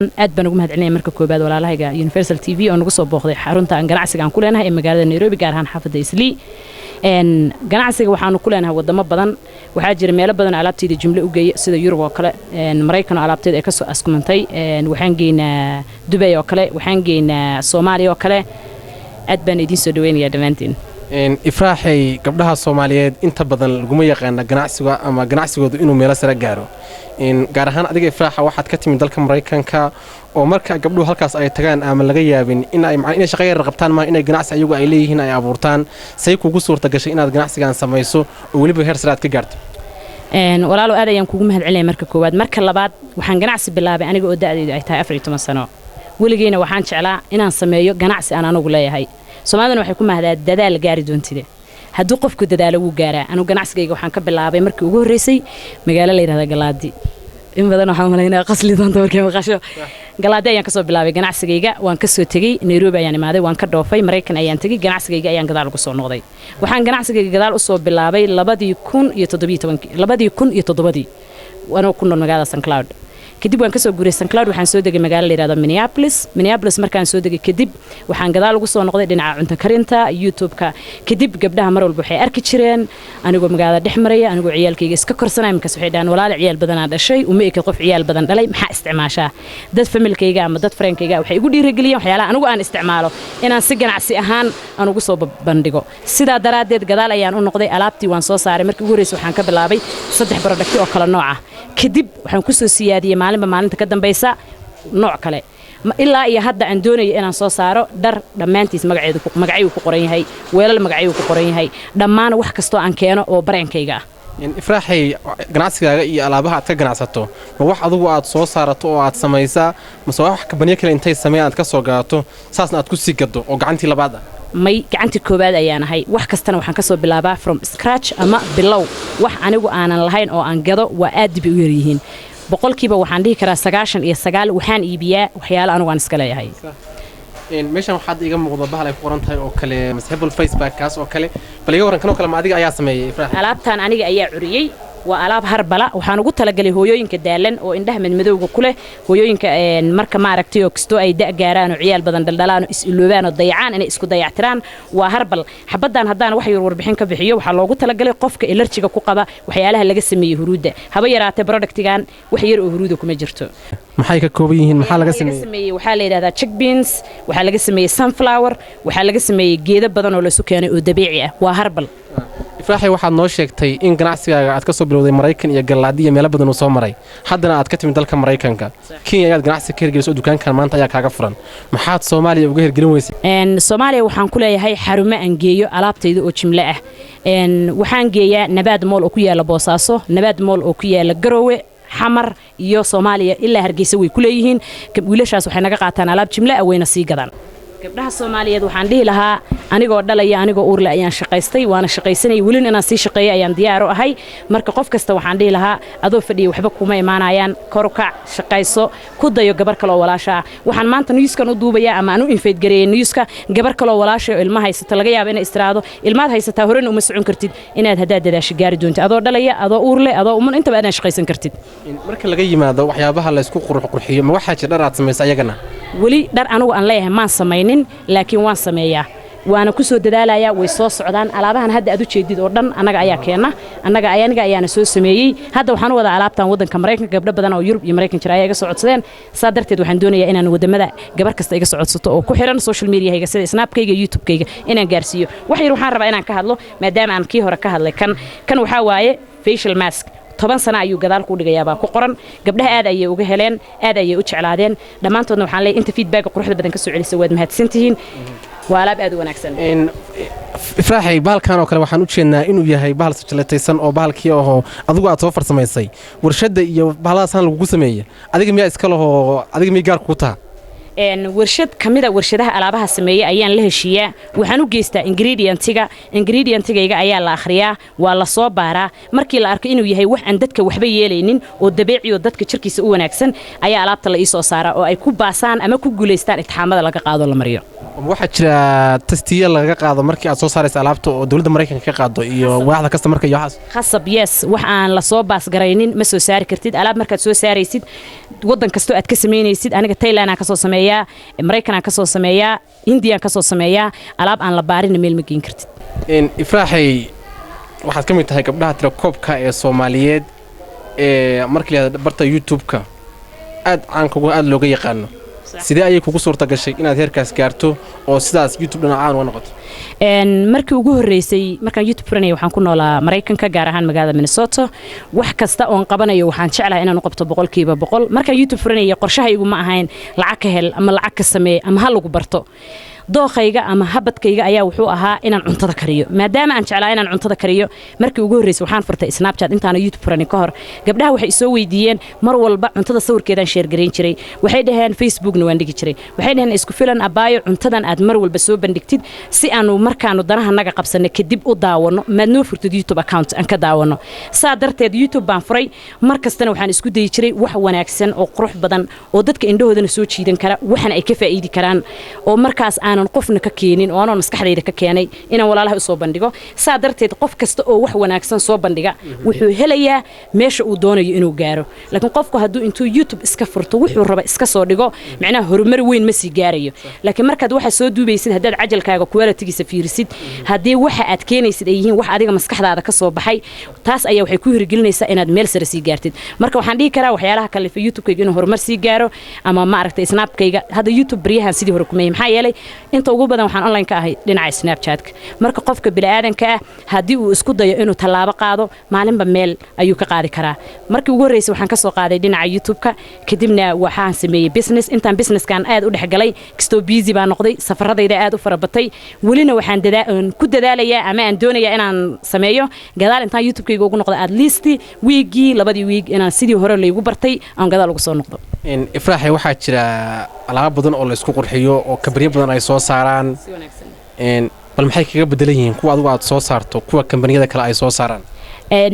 aad baan ugu mahadcelinaya marka koobaad walaalahayga Universal TV oo nagu soo booqday xarunta aan ganacsiga aan ku leenahay ee magaalada Nairobi gaar ahaan xaafadda Islii ganacsiga waxaanu ku leenahay wadamo badan waxaa jira meelo badan alaabteeda jumle u geeyo sida Yurub oo kale Mareykan oo alaabteeda ay ka soo askumantay waxaan geynaa Dubai oo kale waxaan geynaa Soomaaliya oo kale aad baan idin soo dhaweynayaa dhamaantiin ifraaxay gabdhaha Soomaaliyeed inta badan laguma yaqaan ganacsiga ama ganacsigoodu inuu meel sare gaaro gaar ahaan adiga ifraaxa waxaad ka timid dalka Mareykanka oo marka gabdhuhu halkaas ay tagaan ama laga yaabin in ay shaqo yar qabtaan ma inay ganacsi ayagu ay leeyihiin ay abuurtaan say kugu suurta gashay inaad ganacsigan samayso oo waliba heer sare aad ka gaarto walaalo aad ayaan kugu mahadcelinay marka koowaad marka labaad waxaan ganacsi bilaabay aniga oo da'daydu ay tahay 14 sano waligeena waxaan jeclaa inaan sameeyo ganacsi aan anigu leeyahay Soomaalidana waxay ku mahadaan dadaal gaari doontide hadduu qofku dadaalo wuu gaaraa anigu ganacsigayga waxaan ka bilaabay markii ugu horeysay magaalo la yiraahdo Galaadi in badan waxaan maleynaa qasli doonto markii maqasho Galaadi ayaan ka soo bilaabay ganacsigayga waan ka soo tagay Nairobi ayaan imaaday waan ka dhoofay Mareykan ayaan tagay ganacsigayga ayaan gadaal ugu soo noqday waxaan ganacsigayga gadaal u soo bilaabay 2017 waana ku nool magaalada St Cloud kadib waan ka soo guuray St Cloud waxaan soo degay magaalo la yiraahdo Minneapolis markaan soo degay kadib waxaan gadaal ugu soo noqday dhinaca cunto karinta YouTube-ka kadib gabdhaha mar walba waxay arki jireen anigoo magaalada dhex maraya anigoo ciyaalkayga iska korsanay markaas waxay dhahan walaal ciyaal badan aan dhashay uma eekay qof ciyaal badan dhalay maxaa isticmaashaa dad familkayga ama dad friendkayga waxay igu dhiirigeliyeen waxyaalaha anigu aan isticmaalo inaan si ganacsi ahaan aan ugu soo bandhigo sidaa daraadeed gadaal ayaan u noqday alaabtii waan soo saaray markii ugu horeysay waxaan ka bilaabay 3 product oo kala nooc ah kadib waxaan ku soo siyaadiyay maalinta ka dambaysa nooc kale ilaa iyo hadda aan doonayo inaan soo saaro dhar dhamaantiis magaciisu ku qoran yahay weelal magaciisu ku qoran yahay dhammaan wax kasto aan keeno oo bareenkayga ah ifraaxay ganacsigaaga iyo alaabaha aad ka ganacsato ma wax adigu aad soo saarato oo aad samaysaa mise wax kabaniyo kale intay sameeyaan aad ka soo gaato saasna aad ku sii gado oo gacantii labaad ah may gacantii koobaad ayaan ahay wax kastana waxaan ka soo bilaabaa from scratch ama bilow wax anigu aanan lahayn oo aan gado waa aad dib u yar yihiin boqolkiiba waxaan dhihi karaa 99 waxaan iibiyaa waxyaalo anigu aan iska leeyahay meeshan waxaad iga muuqdo bahal ay ku qoran tahay oo kale masxibul Facebook kaas oo kale bal iga waran kan oo kale ma adiga ayaa sameeyay ifraax alaabtan aniga ayaa curiyay waa alaab harbala waxaan ugu talagalay hooyooyinka daalan oo indhaha madmadowga ku leh hooyooyinka marka ma aragtay oo kasto ay da gaaraan oo ciyaal badan daldalaano is-iloobaan oo dayacaan inay isku dayactiraan waa harbal xabadan haddaan wax yar warbixin ka bixiyo waxa loogu talagalay qofka allergiga ku qaba waxyaalaha laga sameeyay huruuda haba yaraatay productigan wax yar oo huruuda kuma jirto maxay ka kooban yihiin maxaa laga sameeyay waxa la yiraahdaa chickpeas waxa laga sameeyay sunflower waxa laga sameeyay geedo badan oo la isu keenay oo dabiici ah waa harbal ifraaxay waxaad noo sheegtay in ganacsigaaga aad ka soo bilowday Mareykan iyo Galaadi iyo meelo badan oo soo maray haddana aad ka timid dalka Mareykanka Kenya ayaad ganacsi ka hirgelisay dukaankan maanta ayaa kaaga furan maxaad Soomaaliya uga hirgelin weysay Soomaaliya waxaan ku leeyahay xarumo aan geeyo alaabtayda oo jimle ah waxaan geeyaa Nabaad Mall oo ku yaala Boosaaso Nabaad Mall oo ku yaala Garowe xamar iyo Soomaaliya ilaa Hargeysa way ku leeyihiin wiilashaas waxay naga qaataan alaab jimle ah wayna sii gadaan gabdhaha Soomaaliyeed waxaan dhihi lahaa anigoo dhalaya anigoo uur leh ayaan shaqaystay waana shaqaysanay waliin inaan sii shaqeeyo ayaan diyaar u ahay marka qof kasta waxaan dhihi lahaa adoo fadhiyo waxba kuma imaanayaan korukac shaqayso ku dayo gabar kale oo walaasha waxaan maanta newskan u duubayaa ama aan u invite gareeyay newska gabar kale oo walaasha oo ilmaha haysata laga yaabo inay istiraado ilmaad haysataa horena uma socon kartid inaad hadaa dadaasho gaari doonto adoo dhalaya adoo uur leh adoo uman intaba aad shaqaysan kartid marka laga yimaado waxyaabaha la isku qurxiyo ma waxa jira dhar aad sameysay ayagana wali dhar anigu aan leeyahay maan sameeynin laakiin waan sameeyaa waana ku soo dadaalaya way soo socdaan alaabahan hadda aad u jeedid oo dhan anaga ayaa keena anaga ayaana soo sameeyay hadda waxaan wada alaabtan wadanka Mareykanka gabdho badan oo Yurub iyo Mareykan jira ayaga socodsadeen sadarteed waxaan doonayaa inaan wadamada gabar kasta iga socodsato oo ku xiran social media-hayga sida Snapkayga YouTube-kayga inaan gaarsiiyo wax yar waxaan rabaa inaan ka hadlo maadaama aan kii hore ka hadlay kan waxa waaye facial mask 10 sano ayuu gadaal ku dhigayaa ku qoran gabdhaha aad ayay uga heleen aad ayay u jeclaadeen dhamaantoodna waxaan leeyahay inta feedback quruxda badan ka soo celisay waad mahadsantihiin waa alaab aad u wanaagsan ifraaxay bahalkan oo kale waxaan u jeednaa inuu yahay bahal sajlataysan oo bahalkii oo adigu aad soo farsamaysay warshada iyo bahalaasaan lagu sameeyay adiga miyaa iska laho adiga miyaa gaar ku taha warshad kamida warshadaha alaabaha sameeyay ayaan la heshiiyaa waxaan u geystaa ingredientigayga ayaa la akhriyaa waa la soo baaraa markii la arko inuu yahay wax aan dadka waxba yeelaynin oo dabiici oo dadka jirkiisa u wanaagsan ayaa alaabta la ii soo saaraa oo ay ku baasaan ama ku guuleystaan imtixaamada laga qaado la mariyo waxa jira tastiye laga qaado markii aad soo saaraysa alaabta oo dawladda Mareykanka ka qaado iyo waaxda kasta markay waxaas khasab yes wax aan la soo baas garaynin ma soo saari kartid alaab markaad soo saaraysid wadan kasto aad ka sameynaysid aniga Thailand aan ka soo sameeyaa Mareykan aan ka soo sameeyaa India aan ka soo sameeyaa alaab aan la baarin meel ma geyn kartid ifraaxay waxaad ka mid tahay gabdhaha tirakoobka ee Soomaaliyeed ee markii la barta YouTube-ka aad looga yaqaano sidee ayay kugu suurta gashay inaad heerkaas gaarto oo sidaas YouTube dhinacaan uga noqoto markii ugu horeysay markaan YouTube furanay waxaan ku noolaa Mareykanka gaar ahaan magaalada Minnesota wax kasta oo aan qabanayo waxaan jeclahay inaan qabto 100% markaan YouTube furanay qorshahaygu ma ahayn lacag ka hel ama lacag ka sameey ama hal lagu barto dooqayga ama habadkayga ayaa wuxuu ahaa inaan cuntada kariyo maadaama aan jeclaa inaan cuntada kariyo markii ugu horeysay waxaan furtay Snapchat intaan YouTube furanay ka hor gabdhaha waxay soo weydiiyeen mar walba cuntada sawirkeedaan share gareyn jiray waxay dhaheen Facebook-na waan dhigi jiray waxay dhaheen isku filan abaayo cuntadan aad mar walba soo bandhigtid si aanu markaanu danaha naga qabsano kadib u daawano maadnoo furtid YouTube account aan ka daawano saa darteed YouTube baan furay markastana waxaan isku dayi jiray wax wanaagsan oo qurux badan oo dadka indhahoodana soo jiidan kara waxana ay ka faa'iidi karaan oo markaas aan qofna ka keenin oo aan maskaxdayda ka keenay inaan walaalaha u soo bandhigo saa darteed qof kasta oo wax wanaagsan soo bandhiga wuxuu helayaa meesha uu doonayo inuu gaaro laakiin qofku hadduu intuu YouTube iska furto wuxuu raba iska soo dhigo macnaha horumar weyn ma sii gaarayo laakiin markaad waxa soo duubaysid haddaad cajalkaaga quality-giisa fiirisid haddii waxa aad keenaysid ay yihiin wax adiga maskaxdaada ka soo baxay taas ayaa waxay ku hirgelinaysaa inaad meel sare sii gaartid marka waxaan dhihi karaa waxyaalaha kale fa YouTube-kayga inuu horumar sii gaaro ama ma aragtay Snap-kayga hadda YouTube bariyahan sidii hore kumay maxaa yeelay inta ugu badan waxaan online ka ahay dhinaca Snapchat-ka marka qofka bini'aadanka ah hadii uu isku dayo inuu talaabo qaado maalinba meel ayuu ka qaadi karaa markii ugu horeysay waxaan ka soo qaaday dhinaca YouTube-ka kadibna waxaan sameeyay business intaan business-kan aad u dhaxgalay kisto busy baan noqday safaradayda aad u farabatay walina waxaan ku dadaalayaa ama aan doonayaa inaan sameeyo gadaal intaan YouTube-kayga ugu noqdo at least weekii labadii week inaan sidii hore leeyahay bartay aan gadaal ugu soo noqdo ifraaxay waxaa jira alaab badan oo la isku qurxiyo oo kabriyo badan ay soo saaraan bal maxay kaga bedelan yihiin kuwa adigu aad soo saarto kuwa kambaniyada kale ay soo saaraan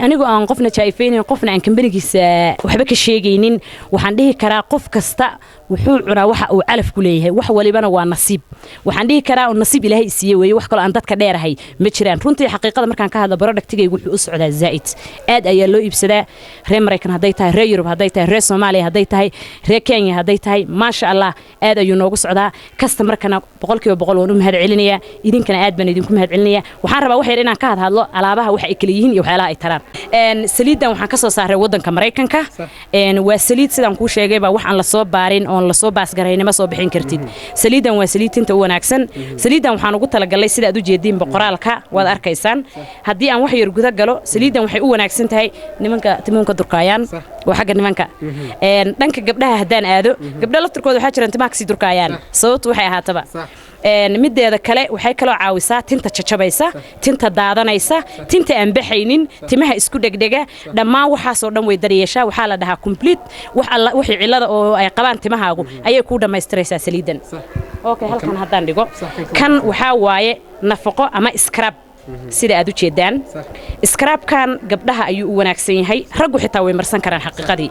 anigu aan qofna jaayfeenin qofna aan kambanigiisa waxba ka sheegaynin waxaan dhihi karaa qof kasta wuxuu cunaa waxa uu calaf ku leeyahay wax walibana waa nasiib waxaan dhihi karaa oo nasiib ilaahay siiye weeye wax kale aan dadka dheerahay ma jiraan runtii xaqiiqada markaan ka hadlo productigaygu wuxuu u socdaa zaa'id aad ayaa loo iibsadaa reer Mareykan haday tahay reer Yurub haday tahay reer Soomaaliya haday tahay reer Kenya haday tahay maasha Allah aad ayuu noogu socdaa customerkana 100% waan u mahad celinayaa idinkana aad baan idinku mahad celinayaa waxaan rabaa wax yar inaan ka hadlo alaabaha waxa ay kala yihiin iyo waxyaalaha ay taraan saliidan waxaan ka soo saaray wadanka Mareykanka waa saliid sidaan ku sheegay baa wax aan la soo baarin oo la soo baasgaraynimo soo bixin kartid saliidan waa saliidinta wanaagsan saliidan waxaan ugu talagalay sida aad u jeedin boqoraalka waad arkaysaan hadii aan wax yar guda galo saliidan waxay u wanaagsan tahay nimanka timonka durkaayaan waa xagga nimanka dhanka gabdhaha hadaan aado gabdhaha laftirkooda waxa jiraan timaha si durkaayaan sababtu waxay ahaataba mideeda kale waxay kala caawisaa tinta jajabaysa tinta daadanaysa tinta aan baxaynin timaha isku dhegdhega dhammaan waxaas oo dhan way daryeeshaa waxa la dhahaa complete wax alla wixii cilada oo ay qabaan timahaagu ayay ku dhameystiraysaa saliidan okay halkan hadaan dhigo kan waxa waaye nafaqo ama scrub sida aad u jeedaan scrubkan gabdhaha ayuu u wanaagsan yahay raggu xitaa way marsan karaan xaqiiqadii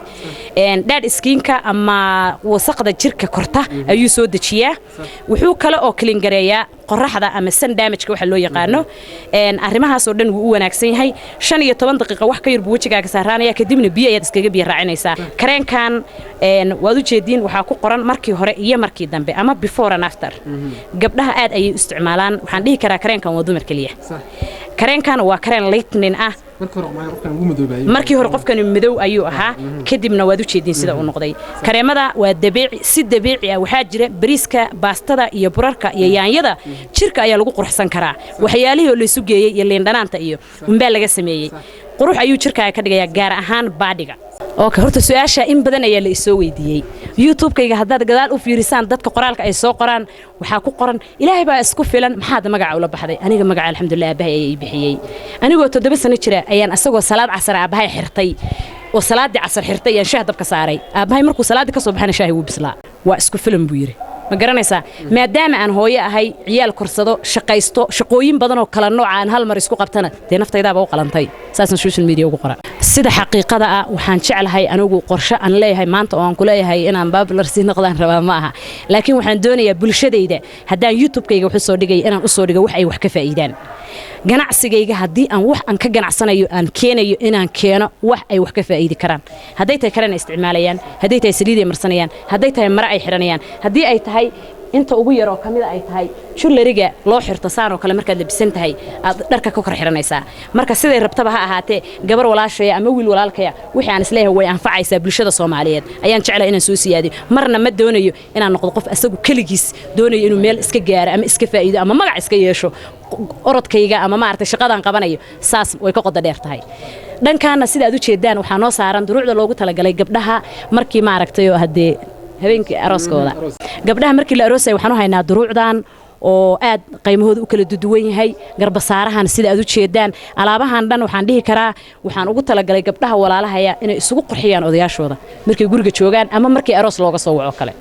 dad skinka ama wasaqda jirka korta ayuu soo dajiyaa wuxuu kale oo clean gareeyaa qorraxda ama sun damage waxa loo yaqaano arrimahaas oo dhan wuu u wanaagsan yahay 15 daqiiqo wax ka yar buu wajigaaga saaraanaya kadibna biyo ayaad iskaga biyo raacinaysaa kareenkan waad u jeedin waxa ku qoran markii hore iyo markii dambe ama before and after gabdhaha aad ayay u isticmaalaan waxaan dhihi karaa kareenkan waa dumar kaliya kareenkan waa kareen lightning ah markii hore qofkan madow ayuu ahaa kadibna waad u jeedin sida uu noqday kareemada waa dabiici si dabiici ah waxa jira bariiska baastada iyo burarka iyo yaanyada jirka ayaa lagu qurxsan karaa waxyaalihii la isu geeyay iyo leendanaanta iyo unbaa laga sameeyay qurux ayuu jirka ka dhigayaa gaar ahaan baadhiga okay horta su'aasha in badan ayaa la isoo weydiiyay YouTube-kayga haddaad gadaal u fiirisaan dadka qoraalka ay soo qoraan waxa ku qoran ilaahay baa isku filan maxaad magaca ula baxday aniga magaca alxamdulillah abahay ay bixiyay anigoo 7 sano jira ayaan asagoo salaad casar abahay xirtay oo salaadii casar xirtay ayaan shaah dabka saaray abahay markuu salaadii ka soo baxana shaahi wuu bislaa waa isku filan buu yiri ma garanaysaa maadaama aan hooyo ahay ciyaal korsado shaqaysto shaqooyin badan oo kala nooc aan hal mar isku qabtana dee naftaydaaba u qalantay saasan social media ugu qora sida xaqiiqada ah waxaan jeclahay anigu qorshe aan leeyahay maanta oo aan ku leeyahay inaan popular si noqdaan rabaa ma aha laakiin waxaan doonayaa bulshadayda haddaan youtube-kayga wax soo dhigay inaan u soo dhigo wax ay wax ka faa'iidaan ganacsigayga haddii aan wax aan ka ganacsanayo aan keenayo inaan keeno wax ay wax ka faa'iidi karaan hadday tahay karana isticmaalayaan hadday tahay saliid ay marsanayaan hadday tahay mara ay xiranayaan haddii ay tahay inta ugu yar oo kamid ay tahay jewelry-ga loo xirto saan oo kale markaad labisan tahay aad dharka ka kor xiranaysaa marka siday rabtaba ha ahaatee gabar walaashaya ama wiil walaalkaya wixii aan isleeyahay way anfacaysaa bulshada Soomaaliyeed ayaan jecelahay inaan soo siyaadiyo marna ma doonayo inaan noqdo qof asagu kaligiis doonayo inuu meel iska gaaro ama iska faa'iido ama magac iska yeesho orodkayga ama maartay shaqadan qabanayo saas way ka qodo dheer tahay dhankaana sida aad u jeedaan waxa noo saaran duruucda loogu talagalay gabdhaha markii maaragtay oo hadee habeenkii arooskooda gabdhaha markii la aroosay waxaan u haynaa duruucdan oo aad qiimahooda u kala duwan yahay garbasaarahan sida aad u jeedaan alaabahan dhan waxaan dhihi karaa waxaan ugu talagalay gabdhaha walaalahaya inay isugu qurxiyaan odayaashooda markay guriga joogaan ama markii aroos looga soo waco kale